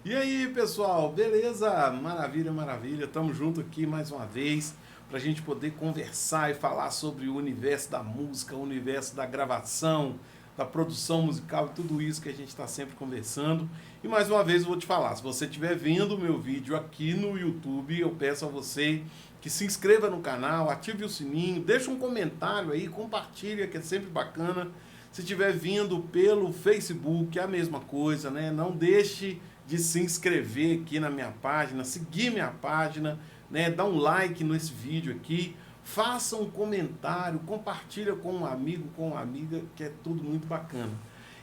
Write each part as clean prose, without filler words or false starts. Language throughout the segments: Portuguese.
E aí, pessoal, beleza? Maravilha, maravilha. Estamos juntos aqui mais uma vez para a gente poder conversar e falar sobre o universo da música, o universo da gravação, da produção musical e tudo isso que a gente está sempre conversando. E mais uma vez eu vou te falar, se você estiver vendo o meu vídeo aqui no YouTube, eu peço a você que se inscreva no canal, ative o sininho, deixa um comentário aí, compartilha, que é sempre bacana. Se estiver vindo pelo Facebook, é a mesma coisa, né? Não deixe de se inscrever aqui na minha página, seguir minha página, né? Dá um like nesse vídeo aqui, faça um comentário, compartilha com um amigo, com uma amiga, que é tudo muito bacana.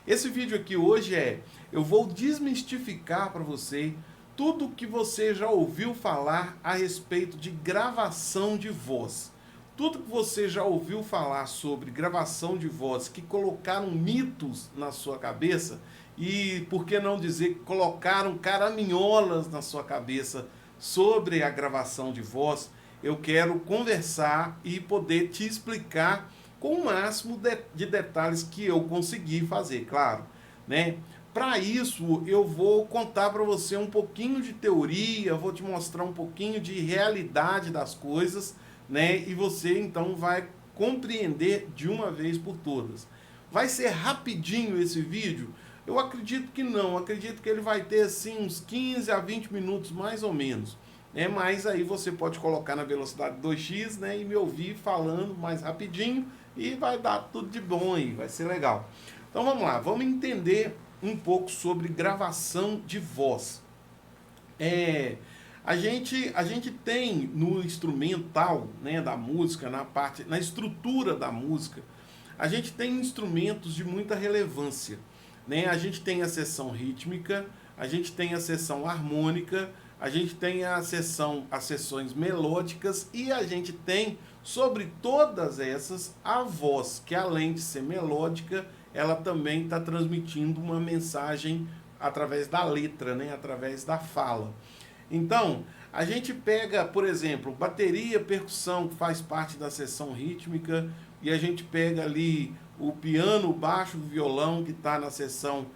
Esse vídeo aqui hoje eu vou desmistificar para você tudo que você já ouviu falar a respeito de gravação de voz. Tudo que você já ouviu falar sobre gravação de voz, que colocaram mitos na sua cabeça, e por que não dizer que colocaram caraminholas na sua cabeça sobre a gravação de voz, eu quero conversar e poder te explicar com o máximo de detalhes que eu conseguir fazer, claro, né? Para isso, eu vou contar para você um pouquinho de teoria, vou te mostrar um pouquinho de realidade das coisas, né? E você então vai compreender de uma vez por todas. Vai ser rapidinho esse vídeo? Eu acredito que não, acredito que ele vai ter assim uns 15 a 20 minutos mais ou menos. Mas aí você pode colocar na velocidade 2x, né, e me ouvir falando mais rapidinho e vai dar tudo de bom aí, vai ser legal. Então vamos lá, vamos entender um pouco sobre gravação de voz. A gente tem no instrumental, né, da música, na estrutura da música, a gente tem instrumentos de muita relevância, né? A gente tem a seção rítmica, a gente tem a seção harmônica, a gente tem as seções melódicas e a gente tem, sobre todas essas, a voz, que além de ser melódica, ela também está transmitindo uma mensagem através da letra, né? Através da fala. Então, a gente pega, por exemplo, bateria, percussão, que faz parte da seção rítmica, e a gente pega ali o piano, o baixo, o violão, que está na seção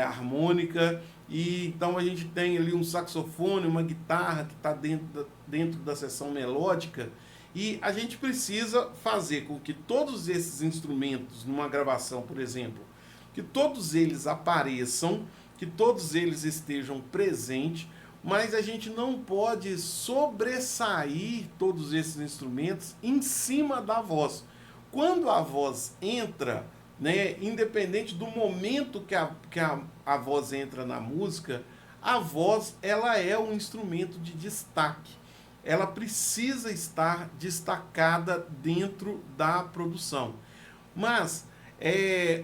harmônica, e então a gente tem ali um saxofone, uma guitarra que está dentro da seção melódica, e a gente precisa fazer com que todos esses instrumentos, numa gravação, por exemplo, que todos eles apareçam, que todos eles estejam presentes, mas a gente não pode sobressair todos esses instrumentos em cima da voz. Quando a voz entra, né, independente do momento que a voz entra na música, a voz ela é um instrumento de destaque. Ela precisa estar destacada dentro da produção. Mas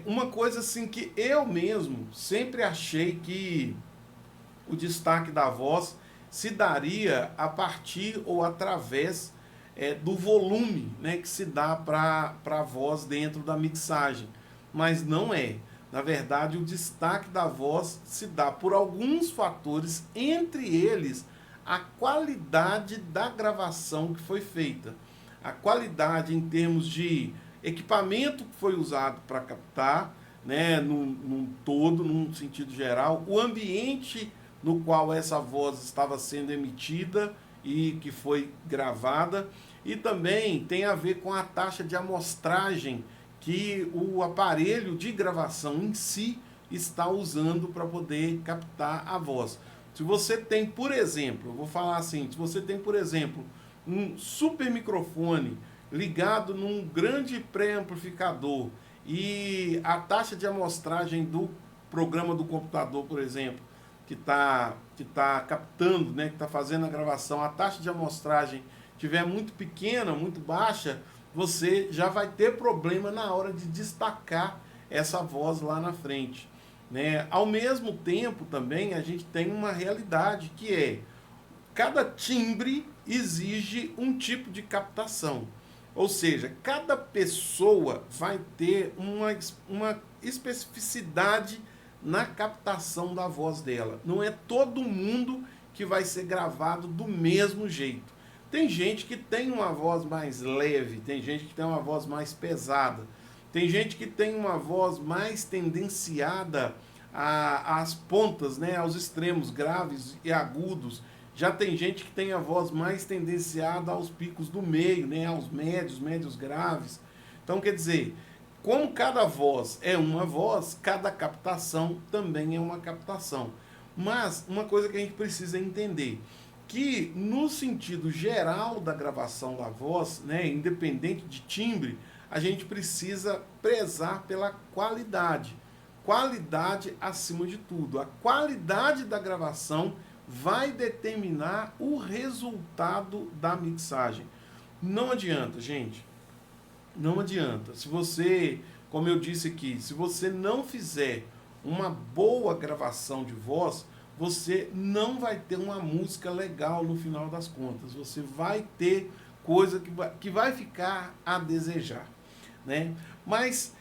uma coisa assim que eu mesmo sempre achei que o destaque da voz se daria a partir ou através do volume, né, que se dá para a voz dentro da mixagem. Mas não é. Na verdade, o destaque da voz se dá por alguns fatores, entre eles a qualidade da gravação que foi feita. A qualidade em termos de equipamento que foi usado para captar, né, num todo, num sentido geral, o ambiente no qual essa voz estava sendo emitida e que foi gravada, e também tem a ver com a taxa de amostragem que o aparelho de gravação em si está usando para poder captar a voz. Se você tem, por exemplo, eu vou falar assim, se você tem, por exemplo, um super microfone ligado num grande pré-amplificador e a taxa de amostragem do programa do computador, por exemplo, que tá captando, né, que está fazendo a gravação, a taxa de amostragem estiver muito pequena, muito baixa, você já vai ter problema na hora de destacar essa voz lá na frente, né? Ao mesmo tempo também a gente tem uma realidade que é cada timbre exige um tipo de captação. Ou seja, cada pessoa vai ter uma especificidade na captação da voz dela. Não é todo mundo que vai ser gravado do mesmo jeito. Tem gente que tem uma voz mais leve, tem gente que tem uma voz mais pesada, tem gente que tem uma voz mais tendenciada às pontas, né, aos extremos graves e agudos. Já tem gente que tem a voz mais tendenciada aos picos do meio, né, aos médios, médios graves. Então, quer dizer, como cada voz é uma voz, cada captação também é uma captação. Mas uma coisa que a gente precisa entender, que no sentido geral da gravação da voz, né, independente de timbre, a gente precisa prezar pela qualidade. Qualidade acima de tudo. A qualidade da gravação vai determinar o resultado da mixagem. Não adianta, gente. Não adianta. Se você, como eu disse aqui, se você não fizer uma boa gravação de voz, você não vai ter uma música legal no final das contas. Você vai ter coisa que vai ficar a desejar, né? Mas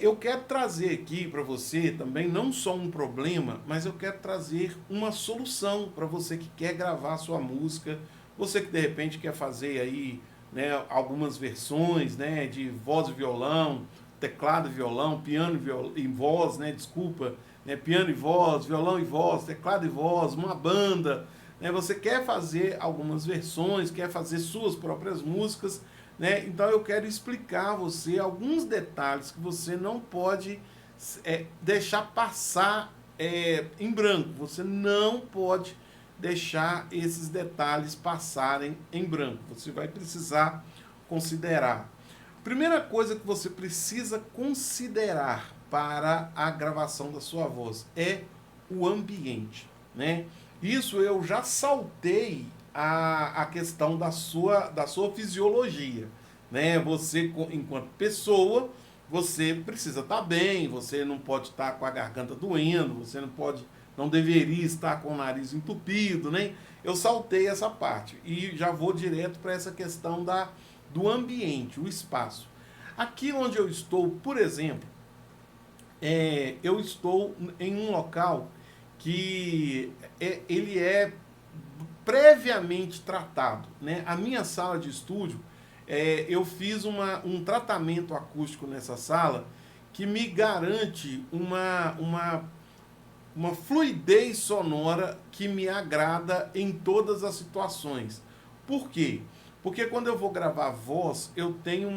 eu quero trazer aqui para você também não só um problema, mas eu quero trazer uma solução para você que quer gravar a sua música, você que de repente quer fazer aí, né, algumas versões, né, de voz e violão, teclado e violão, piano e voz, né, desculpa, né, piano e voz, violão e voz, teclado e voz, uma banda, né, você quer fazer algumas versões, quer fazer suas próprias músicas, né, então eu quero explicar a você alguns detalhes que você não pode deixar passar em branco, você não pode deixar esses detalhes passarem em branco. Você vai precisar considerar. Primeira coisa que você precisa considerar para a gravação da sua voz é o ambiente, né? Isso eu já saltei a questão da sua fisiologia, né? Você, enquanto pessoa, você precisa estar bem, você não pode estar com a garganta doendo, você não deveria estar com o nariz entupido, né? Eu saltei essa parte e já vou direto para essa questão do ambiente, o espaço. Aqui onde eu estou, por exemplo, eu estou em um local que ele é previamente tratado, né? A minha sala de estúdio, eu fiz um tratamento acústico nessa sala que me garante uma fluidez sonora que me agrada em todas as situações. Por quê? Porque quando eu vou gravar voz, eu tenho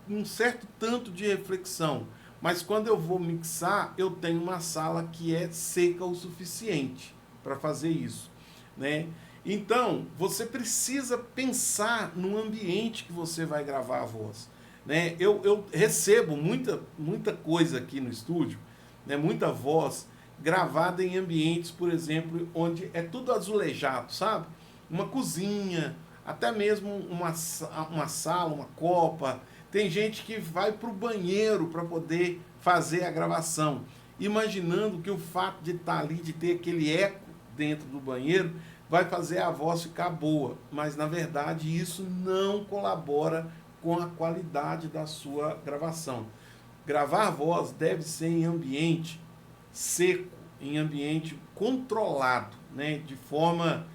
um certo tanto de reflexão. Mas quando eu vou mixar, eu tenho uma sala que é seca o suficiente para fazer isso, né? Então, você precisa pensar no ambiente que você vai gravar a voz, né? Eu recebo muita coisa aqui no estúdio, né? Muita voz gravada em ambientes, por exemplo, onde é tudo azulejado, sabe? Uma cozinha, até mesmo uma sala, uma copa. Tem gente que vai para o banheiro para poder fazer a gravação, imaginando que o fato de estar ali, de ter aquele eco dentro do banheiro, vai fazer a voz ficar boa. Mas, na verdade, isso não colabora com a qualidade da sua gravação. Gravar voz deve ser em ambiente seco, em ambiente controlado, né? De forma,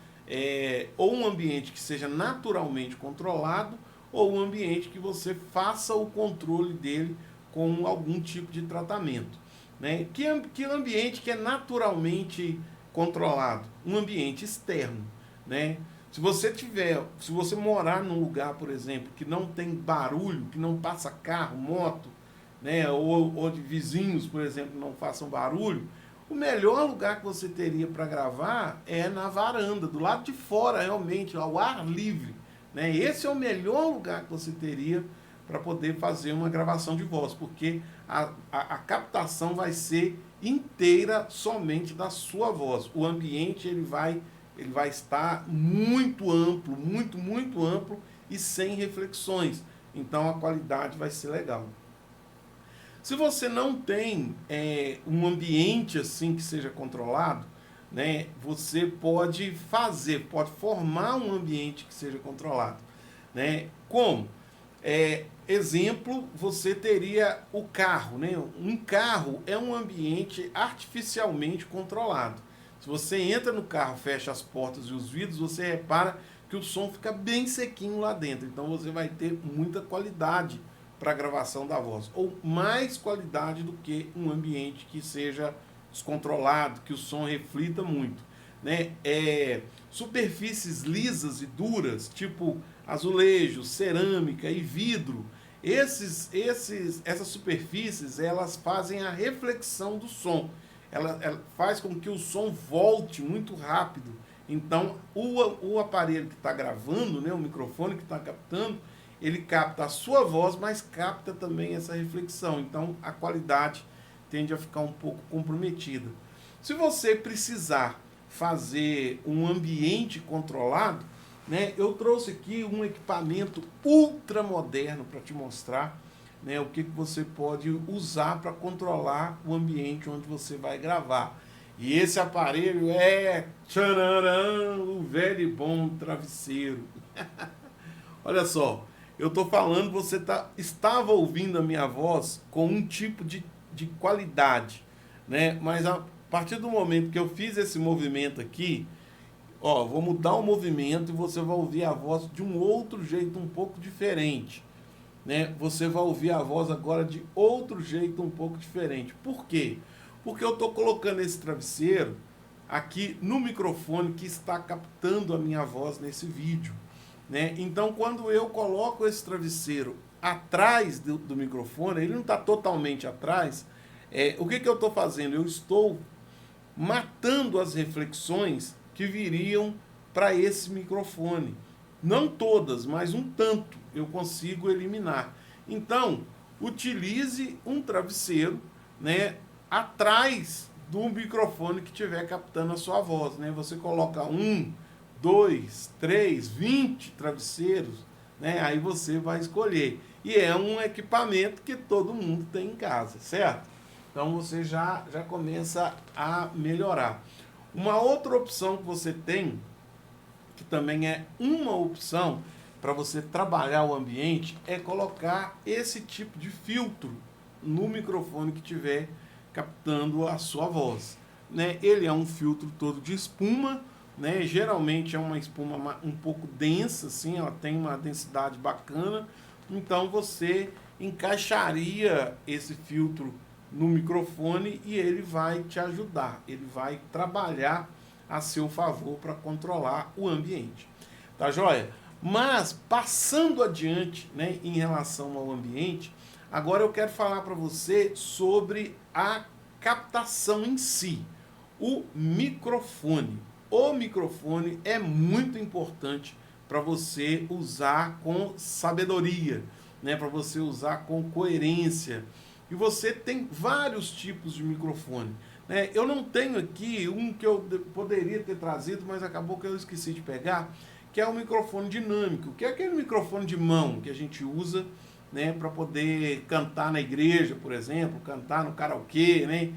ou um ambiente que seja naturalmente controlado, ou um ambiente que você faça o controle dele com algum tipo de tratamento, né? Que ambiente que é naturalmente controlado? Um ambiente externo, né? Se você morar num lugar, por exemplo, que não tem barulho, que não passa carro, moto, né, ou de vizinhos, por exemplo, não façam barulho, o melhor lugar que você teria para gravar é na varanda, do lado de fora, realmente, ao ar livre, né? Esse é o melhor lugar que você teria para poder fazer uma gravação de voz, porque a captação vai ser inteira somente da sua voz. O ambiente ele vai estar muito amplo, muito amplo e sem reflexões. Então a qualidade vai ser legal. Se você não tem um ambiente assim que seja controlado, né, você pode formar um ambiente que seja controlado, né? Como? Exemplo, você teria o carro, né? Um carro é um ambiente artificialmente controlado. Se você entra no carro, fecha as portas e os vidros, você repara que o som fica bem sequinho lá dentro. Então você vai ter muita qualidade para a gravação da voz, ou mais qualidade do que um ambiente que seja descontrolado, que o som reflita muito, né? Superfícies lisas e duras, tipo azulejo, cerâmica e vidro, essas superfícies, elas fazem a reflexão do som. Ela faz com que o som volte muito rápido. Então, o aparelho que está gravando, né, o microfone que está captando, ele capta a sua voz, mas capta também essa reflexão. Então, a qualidade tende a ficar um pouco comprometida. Se você precisar fazer um ambiente controlado, né, eu trouxe aqui um equipamento ultra moderno para te mostrar, né, o que você pode usar para controlar o ambiente onde você vai gravar. E esse aparelho é tchanarã, o velho e bom travesseiro. Olha só, eu estou falando, você estava ouvindo a minha voz com um tipo de qualidade, né? Mas a partir do momento que eu fiz esse movimento aqui, ó, vou mudar o movimento e você vai ouvir a voz de um outro jeito um pouco diferente, né? Você vai ouvir a voz agora de outro jeito um pouco diferente. Por quê? Porque eu estou colocando esse travesseiro aqui no microfone que está captando a minha voz nesse vídeo, né? Então, quando eu coloco esse travesseiro atrás do microfone, ele não está totalmente atrás, o que eu estou fazendo? Eu estou matando as reflexões que viriam para esse microfone. Não todas, mas um tanto eu consigo eliminar. Então, utilize um travesseiro, né, atrás do microfone que estiver captando a sua voz, né? Você coloca 1, 2, 3, 20 travesseiros, né? Aí você vai escolher. E é um equipamento que todo mundo tem em casa, certo? Então você já começa a melhorar. Uma outra opção que você tem, que também é uma opção para você trabalhar o ambiente, é colocar esse tipo de filtro no microfone que estiver captando a sua voz, né? Ele é um filtro todo de espuma, né? Geralmente é uma espuma um pouco densa, assim, ela tem uma densidade bacana. Então você encaixaria esse filtro no microfone e ele vai te ajudar, ele vai trabalhar a seu favor para controlar o ambiente. Tá joia? Mas, passando adiante, né, em relação ao ambiente, agora eu quero falar para você sobre a captação em si, o microfone. O microfone é muito importante para você usar com sabedoria, né, para você usar com coerência. E você tem vários tipos de microfone, né? Eu não tenho aqui um que eu poderia ter trazido, mas acabou que eu esqueci de pegar, que é o microfone dinâmico, que é aquele microfone de mão que a gente usa, né, para poder cantar na igreja, por exemplo, cantar no karaokê, né?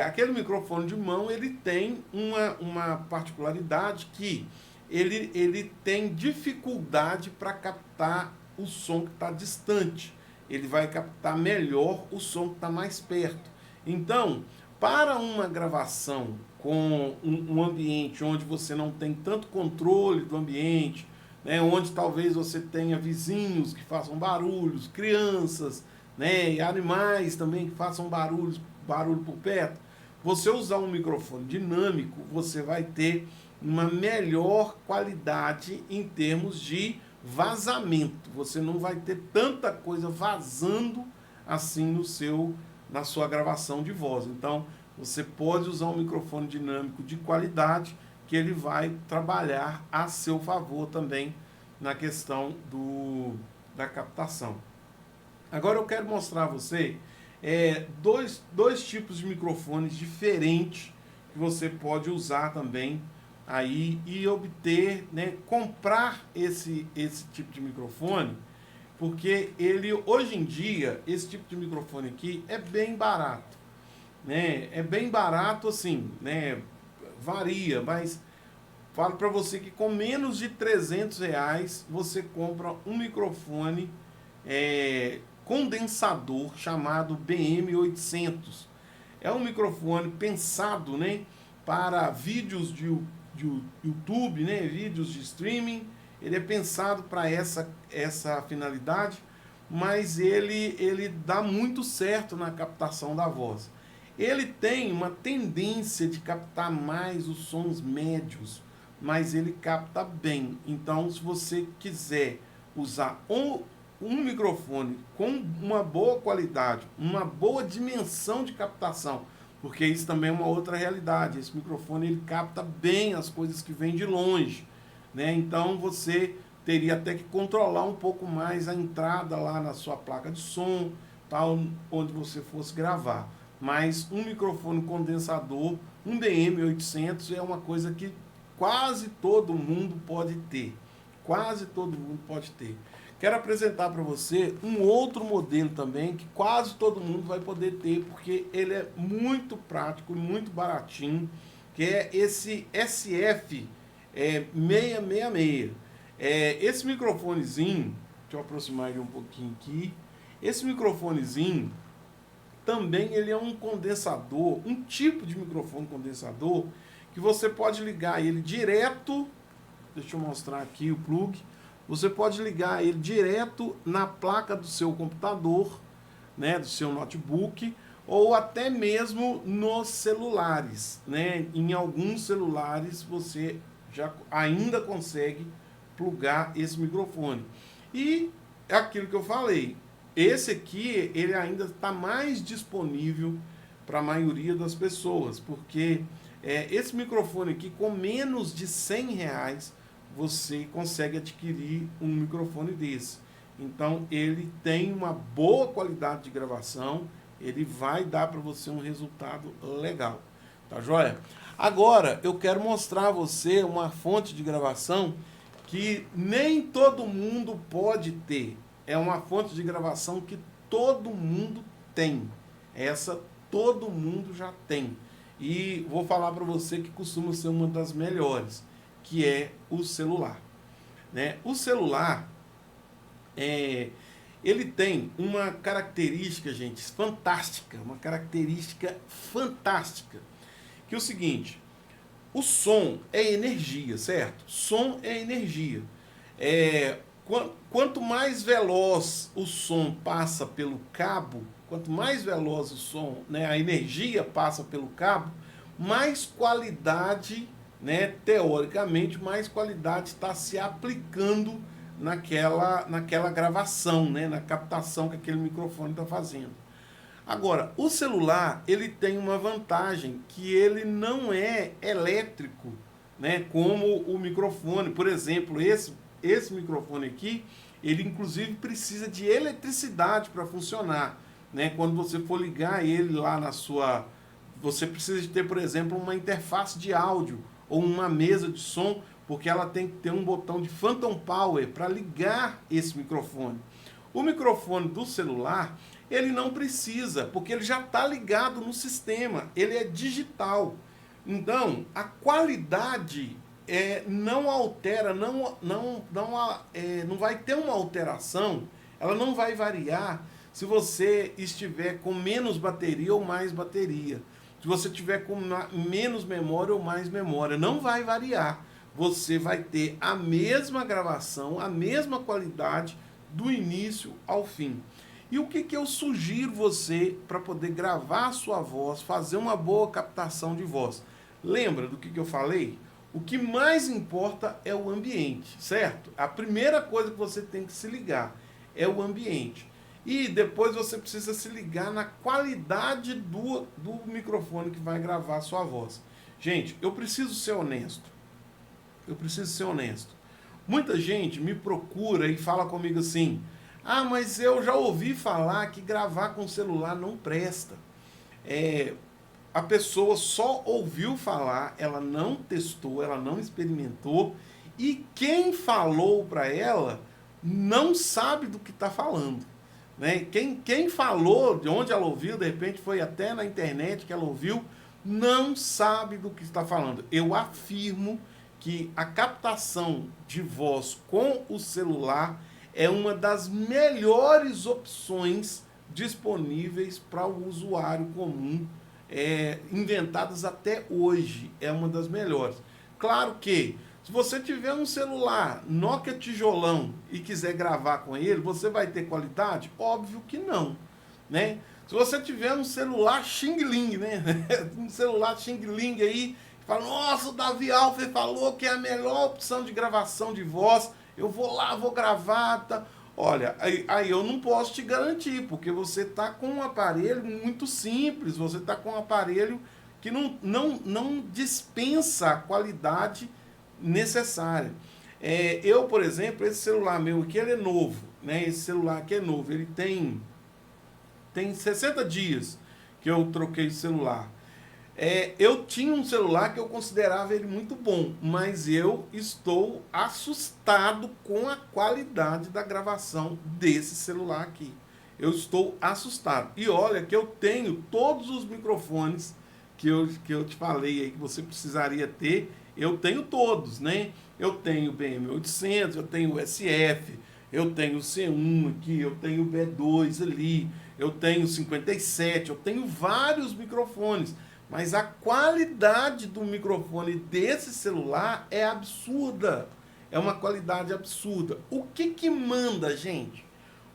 Aquele microfone de mão, ele tem uma particularidade que ele tem dificuldade para captar o som que está distante. Ele vai captar melhor o som que está mais perto. Então, para uma gravação com um ambiente onde você não tem tanto controle do ambiente, né, onde talvez você tenha vizinhos que façam barulhos, crianças, né, e animais também que façam barulho por perto, você usar um microfone dinâmico, você vai ter uma melhor qualidade em termos de vazamento. Você não vai ter tanta coisa vazando assim na sua gravação de voz. Então, você pode usar um microfone dinâmico de qualidade que ele vai trabalhar a seu favor também na questão da captação. Agora eu quero mostrar a você dois tipos de microfones diferentes que você pode usar também aí e obter, né, comprar esse tipo de microfone, porque ele hoje em dia, esse tipo de microfone aqui é bem barato, né? É bem barato assim, né? Varia, mas falo para você que com menos de R$ 300 você compra um microfone condensador chamado BM800. É um microfone pensado, né, para vídeos de YouTube, né, vídeos de streaming. Ele é pensado para essa finalidade, mas ele dá muito certo na captação da voz. ele tem uma tendência de captar mais os sons médios, mas ele capta bem. Então, se você quiser usar um microfone com uma boa qualidade, uma boa dimensão de captação, porque isso também é uma outra realidade. Esse microfone ele capta bem as coisas que vêm de longe, né? Então você teria até que controlar um pouco mais a entrada lá na sua placa de som, tal, onde você fosse gravar. Mas um microfone condensador, um DM800 é uma coisa que quase todo mundo pode ter. Quase todo mundo pode ter. Quero apresentar para você um outro modelo também que quase todo mundo vai poder ter, porque ele é muito prático, muito baratinho, que é esse SF 666. Esse microfonezinho, deixa eu aproximar ele um pouquinho aqui. Esse microfonezinho também ele é um condensador, um tipo de microfone condensador que você pode ligar ele direto. Deixa eu mostrar aqui o plug. Você pode ligar ele direto na placa do seu computador, né, do seu notebook, ou até mesmo nos celulares, né? Em alguns celulares você já ainda consegue plugar esse microfone. E é aquilo que eu falei, esse aqui ele ainda está mais disponível para a maioria das pessoas, porque esse microfone aqui com menos de R$100 você consegue adquirir um microfone desse. Então ele tem uma boa qualidade de gravação, ele vai dar para você um resultado legal, tá joia? Agora eu quero mostrar a você uma fonte de gravação que nem todo mundo pode ter. É uma fonte de gravação que todo mundo tem. Essa todo mundo já tem. E vou falar para você que costuma ser uma das melhores, que é o celular, né? O celular, ele tem uma característica, gente, fantástica, uma característica fantástica, que é o seguinte: o som é energia, certo? Som é energia. Quanto mais veloz o som passa pelo cabo, quanto mais veloz o som, né, a energia passa pelo cabo, mais qualidade, né, teoricamente, mais qualidade está se aplicando naquela gravação, né, na captação que aquele microfone está fazendo. Agora, o celular ele tem uma vantagem, que ele não é elétrico, né, como o microfone. Por exemplo, esse microfone aqui, ele inclusive precisa de eletricidade para funcionar, né? Quando você for ligar ele lá na sua... Você precisa de ter, por exemplo, uma interface de áudio ou uma mesa de som, porque ela tem que ter um botão de Phantom Power para ligar esse microfone. O microfone do celular, ele não precisa, porque ele já está ligado no sistema, ele é digital. Então, a qualidade não altera, não vai ter uma alteração, ela não vai variar se você estiver com menos bateria ou mais bateria. Se você tiver com menos memória ou mais memória, não vai variar. Você vai ter a mesma gravação, a mesma qualidade do início ao fim. E o que eu sugiro você para poder gravar a sua voz, fazer uma boa captação de voz? Lembra do que eu falei? O que mais importa é o ambiente, certo? A primeira coisa que você tem que se ligar é o ambiente. E depois você precisa se ligar na qualidade do microfone que vai gravar a sua voz. Gente, eu preciso ser honesto. Eu preciso ser honesto. Muita gente me procura e fala comigo assim: ah, mas eu já ouvi falar que gravar com celular não presta. A pessoa só ouviu falar, ela não testou, ela não experimentou, e quem falou para ela não sabe do que está falando, né? Quem falou, de onde ela ouviu, de repente foi até na internet que ela ouviu, não sabe do que está falando. Eu afirmo que a captação de voz com o celular é uma das melhores opções disponíveis para o usuário comum, inventadas até hoje. É uma das melhores. Claro que, se você tiver um celular Nokia tijolão e quiser gravar com ele, você vai ter qualidade? Óbvio que não, né? Se você tiver um celular Xing Ling, né? Um celular Xing Ling aí, fala, nossa, o Davi Alfer falou que é a melhor opção de gravação de voz, eu vou lá, vou gravar, tá? Olha, aí eu não posso te garantir, porque você está com um aparelho muito simples, você está com um aparelho que não dispensa a qualidade necessária. Eu, por exemplo, esse celular meu aqui, ele é novo, né? Esse celular aqui é novo, ele tem 60 dias que eu troquei de celular. Eu tinha um celular que eu considerava ele muito bom, mas eu estou assustado com a qualidade da gravação desse celular aqui. Eu estou assustado. E olha que eu tenho todos os microfones que eu te falei aí que você precisaria ter, eu tenho todos, né? Eu tenho o BM800, eu tenho o SF, eu tenho o C1 aqui, eu tenho o B2 ali, eu tenho o 57, eu tenho vários microfones. Mas a qualidade do microfone desse celular é absurda. É uma qualidade absurda. O que manda, gente?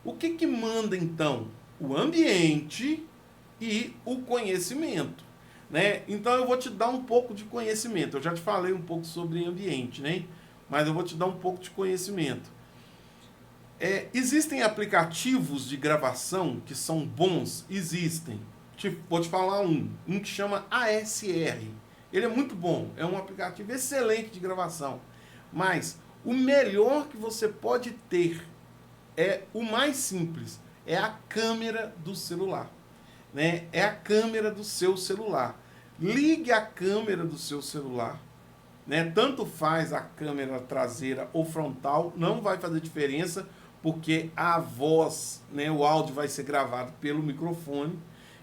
O que manda, então? O ambiente e o conhecimento, né? Então, eu vou te dar um pouco de conhecimento. Eu já te falei um pouco sobre ambiente, né? Mas eu vou te dar um pouco de conhecimento. Existem aplicativos de gravação que são bons? Existem. Vou te falar um que chama ASR. Ele é muito bom, é um aplicativo excelente de gravação. Mas o melhor que você pode ter o mais simples, é a câmera do celular, né? É a câmera do seu celular. Ligue a câmera do seu celular, né? Tanto faz a câmera traseira ou frontal, não vai fazer diferença, porque a voz, né, o áudio vai ser gravado pelo microfone.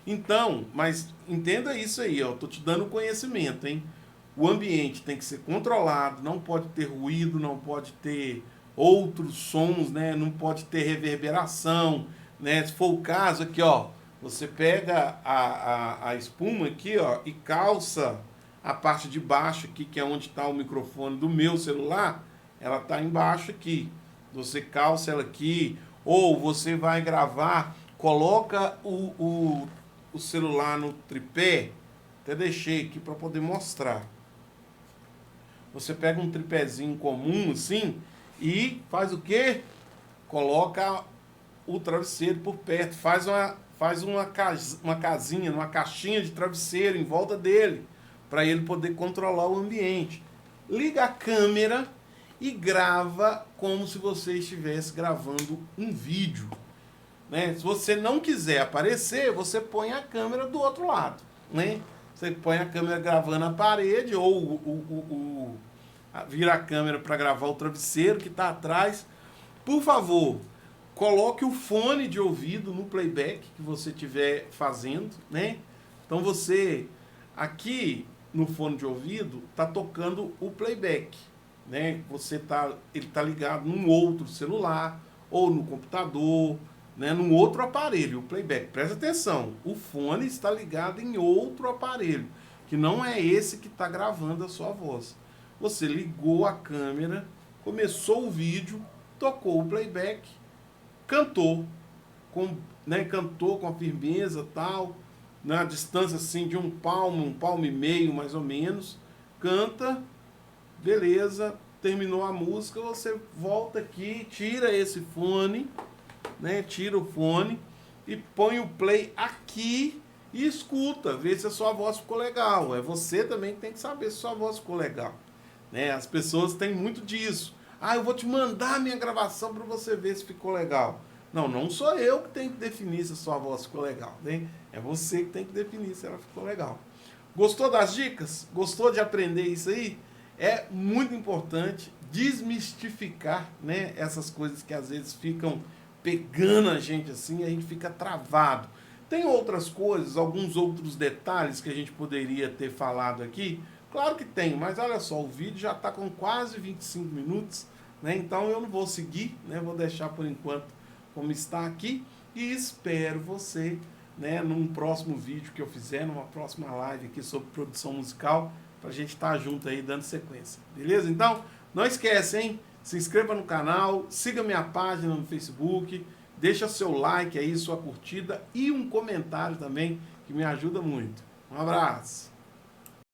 Então, mas entenda isso aí, ó, tô te dando conhecimento, hein? O ambiente tem que ser controlado, não pode ter ruído, não pode ter outros sons, né? Não pode ter reverberação, né? Se for o caso aqui, ó, você pega a espuma aqui, ó, e calça a parte de baixo aqui, que é onde está o microfone do meu celular, ela tá embaixo aqui. Você calça ela aqui, ou você vai gravar, coloca o celular no tripé, até deixei aqui para poder mostrar. Você pega um tripézinho comum assim e faz o quê? Coloca o travesseiro por perto, faz uma casinha, uma caixinha de travesseiro em volta dele, para ele poder controlar o ambiente. Liga a câmera e grava como se você estivesse gravando um vídeo. Né? Se você não quiser aparecer, você põe a câmera do outro lado, né? Você põe a câmera gravando a parede ou vira a câmera para gravar o travesseiro que está atrás. Por favor, coloque o fone de ouvido no playback que você estiver fazendo, né? Então você, aqui no fone de ouvido, está tocando o playback, né? Ele está ligado num outro celular ou no computador, né, num outro aparelho, o playback. Presta atenção, o fone está ligado em outro aparelho, que não é esse que está gravando a sua voz. Você ligou a câmera, começou o vídeo, tocou o playback, cantou com a firmeza tal, na distância assim de um palmo e meio mais ou menos, canta, beleza, terminou a música, você volta aqui, tira esse fone, né? Tira o fone e põe o play aqui e escuta, vê se a sua voz ficou legal. É você também que tem que saber se a sua voz ficou legal, né? As pessoas têm muito disso. Eu vou te mandar a minha gravação para você ver se ficou legal. Não sou eu que tenho que definir se a sua voz ficou legal, né? É você que tem que definir se ela ficou legal. Gostou das dicas? Gostou de aprender isso aí? É muito importante desmistificar, né, essas coisas que às vezes ficam pegando a gente assim, a gente fica travado. Tem outras coisas, alguns outros detalhes que a gente poderia ter falado aqui? Claro que tem, mas olha só, o vídeo já está com quase 25 minutos, né? Então eu não vou seguir, né? Vou deixar por enquanto como está aqui e espero você, né, num próximo vídeo que eu fizer, numa próxima live aqui sobre produção musical, para a gente estar junto aí dando sequência. Beleza? Então, não esquece, hein? Se inscreva no canal, siga minha página no Facebook, Deixa seu like aí, sua curtida e um comentário também, que me ajuda muito. Um abraço!